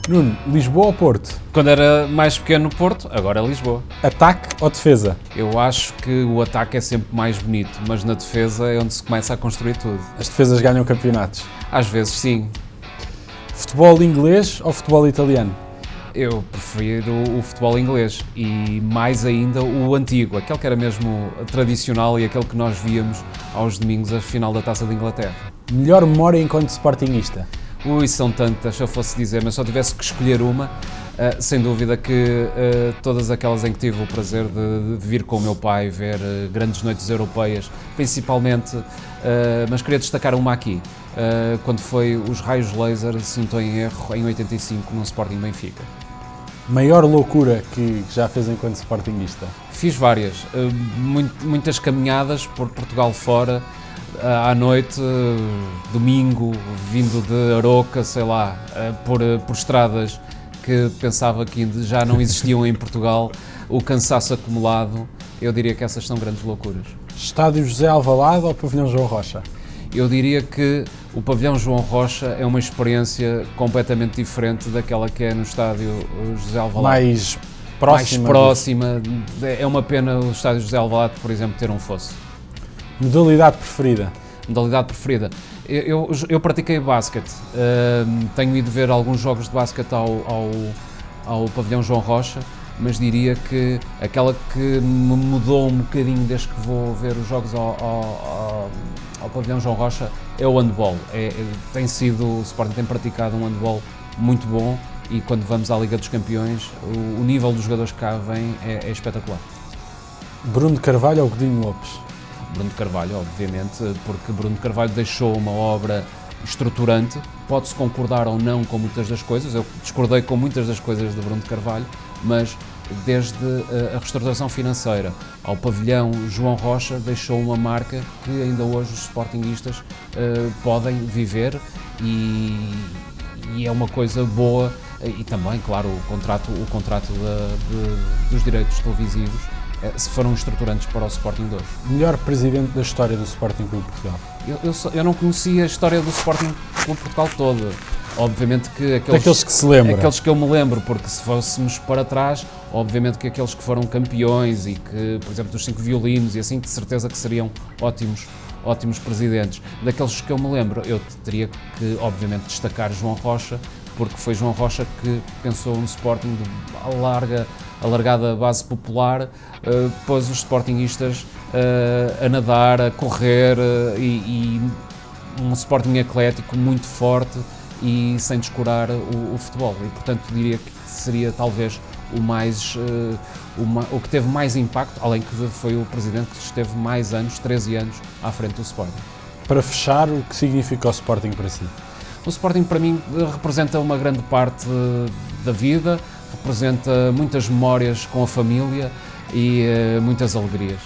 Nuno, Lisboa ou Porto? Quando era mais pequeno, Porto, agora é Lisboa. Ataque ou defesa? Eu acho que o ataque é sempre mais bonito, mas na defesa é onde se começa a construir tudo. As defesas ganham campeonatos. Às vezes sim. Futebol inglês ou futebol italiano? Eu prefiro o futebol inglês e mais ainda o antigo, aquele que era mesmo tradicional e aquele que nós víamos aos domingos a final da Taça de Inglaterra. Melhor memória enquanto sportinguista? Ui, são tantas, se eu fosse dizer, mas se eu tivesse que escolher uma, sem dúvida que todas aquelas em que tive o prazer de vir com o meu pai ver grandes noites europeias, principalmente, mas queria destacar uma aqui, quando foi os raios laser, se não estou em erro, em 85, no Sporting Benfica. Maior loucura que já fez enquanto sportinguista? Fiz várias, muitas caminhadas por Portugal fora, à noite, domingo, vindo de Aroca, sei lá, por estradas que pensava que já não existiam em Portugal, o cansaço acumulado, eu diria que essas são grandes loucuras. Estádio José Alvalade ou Pavilhão João Rocha? Eu diria que o Pavilhão João Rocha é uma experiência completamente diferente daquela que é no estádio José Alvalade. Mais próxima? Mais próxima. É uma pena o estádio José Alvalade, por exemplo, ter um fosso. Modalidade preferida? Modalidade preferida? Eu pratiquei basquete, tenho ido ver alguns jogos de basquete ao Pavilhão João Rocha, mas diria que aquela que me mudou um bocadinho desde que vou ver os jogos ao Pavilhão João Rocha é o handball. O Sporting tem praticado um handball muito bom e quando vamos à Liga dos Campeões o nível dos jogadores que cá vêm é espetacular. Bruno de Carvalho ou Godinho Lopes? Bruno de Carvalho, obviamente, porque Bruno de Carvalho deixou uma obra estruturante. Pode-se concordar ou não com muitas das coisas, eu discordei com muitas das coisas de Bruno de Carvalho, mas desde a restauração financeira ao Pavilhão João Rocha deixou uma marca que ainda hoje os sportinguistas podem viver e é uma coisa boa e também, claro, o contrato dos direitos televisivos se foram estruturantes para o Sporting de hoje. Melhor presidente da história do Sporting Clube Portugal? Eu não conhecia a história do Sporting Clube Portugal toda. Obviamente que daqueles que se lembram. Aqueles que eu me lembro, porque se fôssemos para trás, obviamente que aqueles que foram campeões e que, por exemplo, dos 5 violinos e assim, de certeza que seriam ótimos presidentes. Daqueles que eu me lembro, eu teria que, obviamente, destacar João Rocha, porque foi João Rocha que pensou no Sporting de alargada base popular, pôs os sportinguistas a nadar, a correr e um Sporting eclético muito forte e sem descurar o futebol. E, portanto, diria que seria talvez o que teve mais impacto, além que foi o presidente que esteve mais anos, 13 anos, à frente do Sporting. Para fechar, o que significa o Sporting para si? O Sporting para mim representa uma grande parte da vida, representa muitas memórias com a família e muitas alegrias.